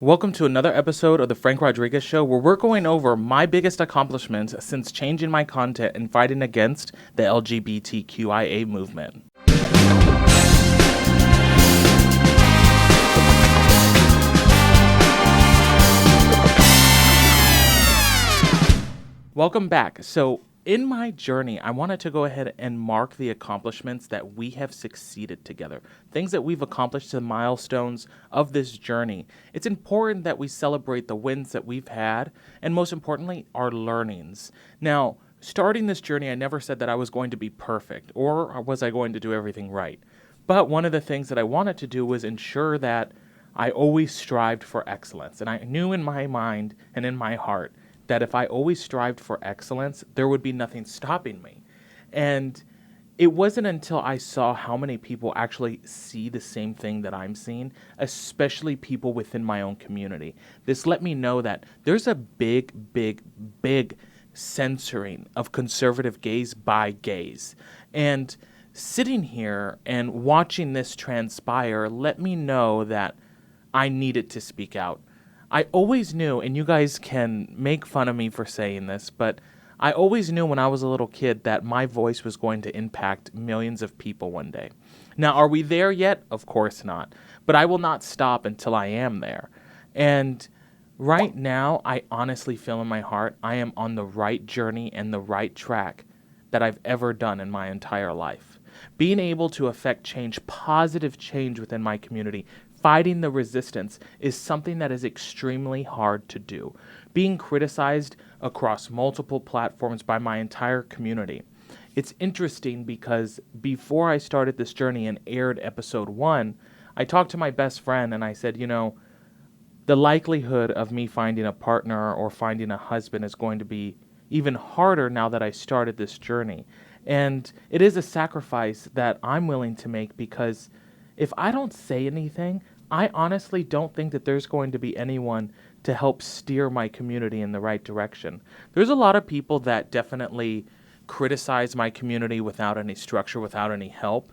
Welcome to another episode of the Frank Rodriguez Show, where we're going over my biggest accomplishments since changing my content and fighting against the LGBTQIA movement. Welcome back. So, in my journey, I wanted to go ahead and mark the accomplishments that we have succeeded together, things that we've accomplished, the milestones of this journey. It's important that we celebrate the wins that we've had, and most importantly, our learnings. Now, starting this journey, I never said that I was going to be perfect, or was I going to do everything right. But one of the things that I wanted to do was ensure that I always strived for excellence. And I knew in my mind and in my heart that if I always strived for excellence, there would be nothing stopping me. And it wasn't until I saw how many people actually see the same thing that I'm seeing, especially people within my own community. This let me know that there's a big censoring of conservative gays by gays. And sitting here and watching this transpire let me know that I needed to speak out. I always knew, and you guys can make fun of me for saying this, but I always knew when I was a little kid that my voice was going to impact millions of people one day. Now, are we there yet? Of course not. But I will not stop until I am there. And right now, I honestly feel in my heart I am on the right journey and the right track that I've ever done in my entire life. Being able to affect change, positive change within my community, fighting the resistance is something that is extremely hard to do. Being criticized across multiple platforms by my entire community. It's interesting because before I started this journey and aired episode 1, I talked to my best friend and I said, the likelihood of me finding a partner or finding a husband is going to be even harder now that I started this journey. And it is a sacrifice that I'm willing to make because if I don't say anything, I honestly don't think that there's going to be anyone to help steer my community in the right direction. There's a lot of people that definitely criticize my community without any structure, without any help.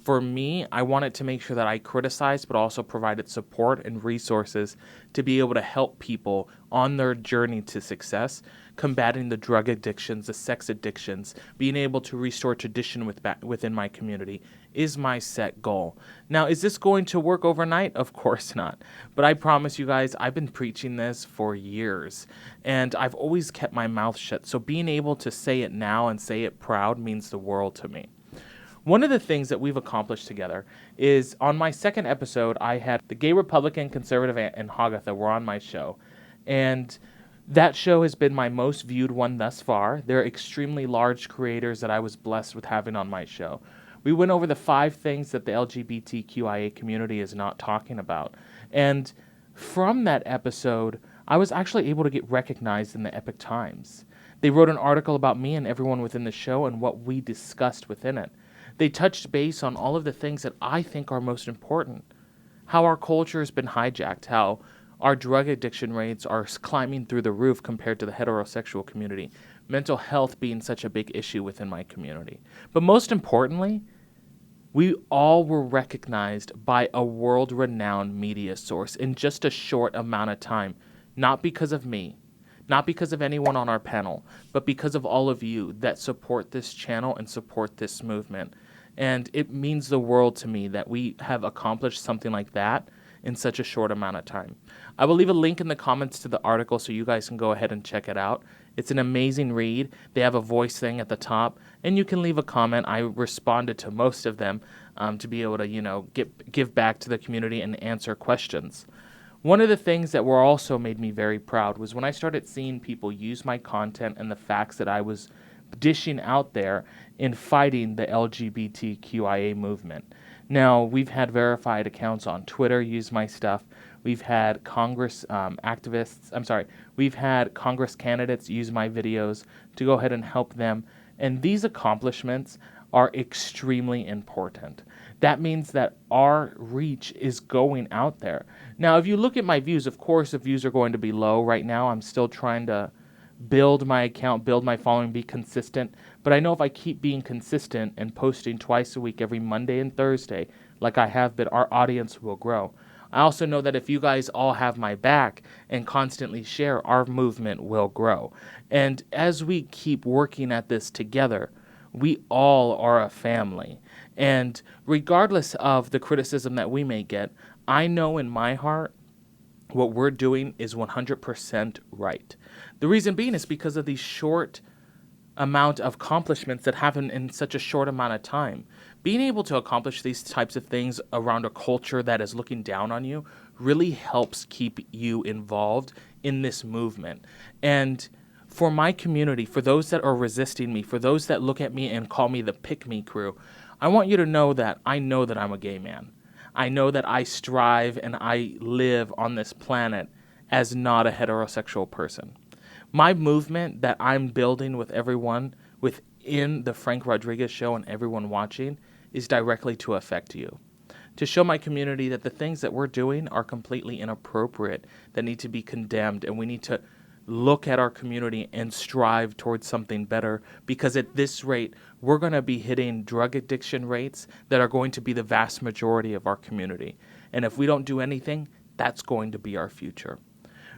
For me, I wanted to make sure that I criticized, but also provided support and resources to be able to help people on their journey to success, combating the drug addictions, the sex addictions, being able to restore tradition within my community is my set goal. Now, is this going to work overnight? Of course not. But I promise you guys, I've been preaching this for years, and I've always kept my mouth shut. So being able to say it now and say it proud means the world to me. One of the things that we've accomplished together is on my second episode, I had the Gay Republican, Conservative, and Hagatha were on my show. And that show has been my most viewed one thus far. They're extremely large creators that I was blessed with having on my show. We went over the 5 things that the LGBTQIA community is not talking about. And from that episode, I was actually able to get recognized in the Epic Times. They wrote an article about me and everyone within the show and what we discussed within it. They touched base on all of the things that I think are most important. How our culture has been hijacked, how our drug addiction rates are climbing through the roof compared to the heterosexual community, mental health being such a big issue within my community. But most importantly, we all were recognized by a world-renowned media source in just a short amount of time, not because of me, not because of anyone on our panel, but because of all of you that support this channel and support this movement. And it means the world to me that we have accomplished something like that in such a short amount of time. I will leave a link in the comments to the article so you guys can go ahead and check it out. It's an amazing read. They have a voice thing at the top, and you can leave a comment. I responded to most of them to be able to, give back to the community and answer questions. One of the things that were also made me very proud was when I started seeing people use my content and the facts that I was dishing out there in fighting the LGBTQIA movement. Now, we've had verified accounts on Twitter use my stuff. We've had we've had Congress candidates use my videos to go ahead and help them. And these accomplishments are extremely important. That means that our reach is going out there. Now, if you look at my views, of course, the views are going to be low right now. I'm still trying to build my account, build my following, be consistent. But I know if I keep being consistent and posting twice a week, every Monday and Thursday, like I have been, our audience will grow. I also know that if you guys all have my back and constantly share, our movement will grow. And as we keep working at this together, we all are a family. And regardless of the criticism that we may get, I know in my heart what we're doing is 100% right. The reason being is because of these short amount of accomplishments that happen in such a short amount of time. Being able to accomplish these types of things around a culture that is looking down on you really helps keep you involved in this movement. And for my community, for those that are resisting me, for those that look at me and call me the pick-me crew, I want you to know that I know that I'm a gay man. I know that I strive and I live on this planet as not a heterosexual person. My movement that I'm building with everyone within the Frank Rodriguez Show and everyone watching is directly to affect you. To show my community that the things that we're doing are completely inappropriate, that need to be condemned, and we need to look at our community and strive towards something better, because at this rate, we're going to be hitting drug addiction rates that are going to be the vast majority of our community. And if we don't do anything, that's going to be our future.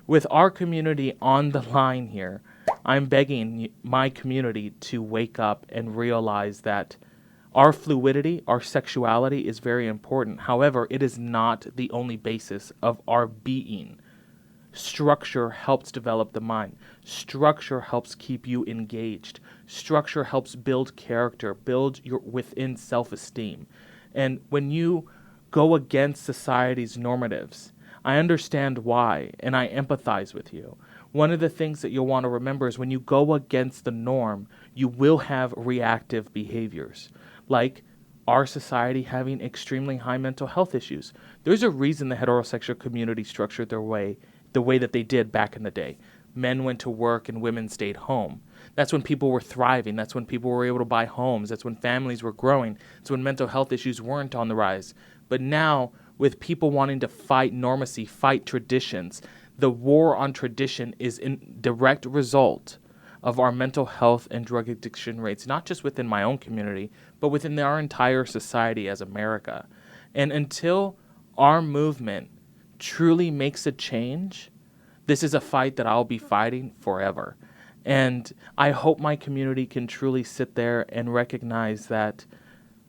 With our community on the line here, I'm begging my community to wake up and realize that our fluidity, our sexuality is very important. However, it is not the only basis of our being. Structure helps develop the mind. Structure helps keep you engaged. Structure helps build character, build your within self-esteem. And when you go against society's normatives, I understand why, and I empathize with you. One of the things that you'll want to remember is when you go against the norm, you will have reactive behaviors, like our society having extremely high mental health issues. There's a reason the heterosexual community structured the way that they did back in the day. Men went to work and women stayed home. That's when people were thriving. That's when people were able to buy homes. That's when families were growing. That's when mental health issues weren't on the rise. But now, with people wanting to fight normacy, fight traditions, the war on tradition is a direct result of our mental health and drug addiction rates, not just within my own community, but within our entire society as America. And until our movement truly makes a change, this is a fight that I'll be fighting forever. And I hope my community can truly sit there and recognize that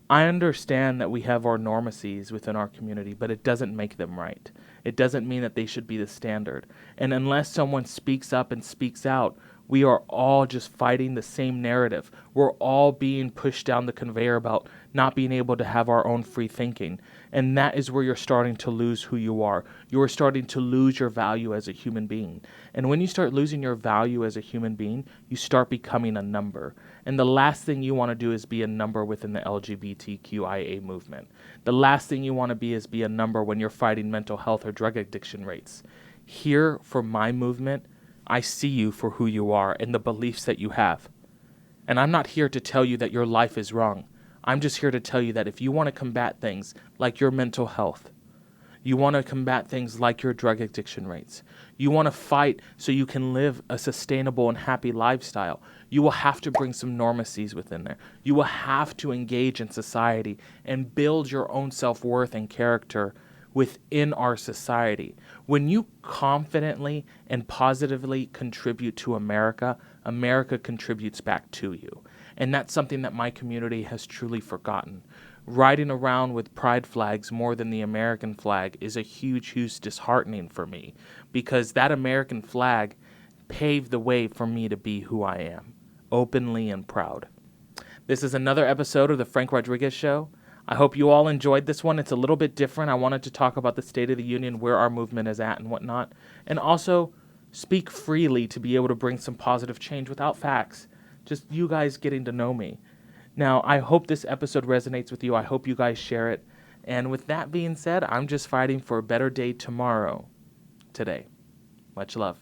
I understand that we have our normacies within our community, but it doesn't make them right. It doesn't mean that they should be the standard. And unless someone speaks up and speaks out, we are all just fighting the same narrative. We're all being pushed down the conveyor belt, not being able to have our own free thinking. And that is where you're starting to lose who you are. You are starting to lose your value as a human being. And when you start losing your value as a human being, you start becoming a number. And the last thing you want to do is be a number within the LGBTQIA movement. The last thing you want to be is be a number when you're fighting mental health or drug addiction rates. Here, for my movement, I see you for who you are and the beliefs that you have. And I'm not here to tell you that your life is wrong. I'm just here to tell you that if you want to combat things like your mental health, you want to combat things like your drug addiction rates, you want to fight so you can live a sustainable and happy lifestyle, you will have to bring some normacies within there. You will have to engage in society and build your own self-worth and character within our society. When you confidently and positively contribute to America, America contributes back to you. And that's something that my community has truly forgotten. Riding around with pride flags more than the American flag is a huge, huge disheartening for me, because that American flag paved the way for me to be who I am, openly and proud. This is another episode of The Frank Rodriguez Show. I hope you all enjoyed this one. It's a little bit different. I wanted to talk about the State of the Union, where our movement is at and whatnot, and also speak freely to be able to bring some positive change without facts. Just you guys getting to know me. Now, I hope this episode resonates with you. I hope you guys share it. And with that being said, I'm just fighting for a better day tomorrow, today. Much love.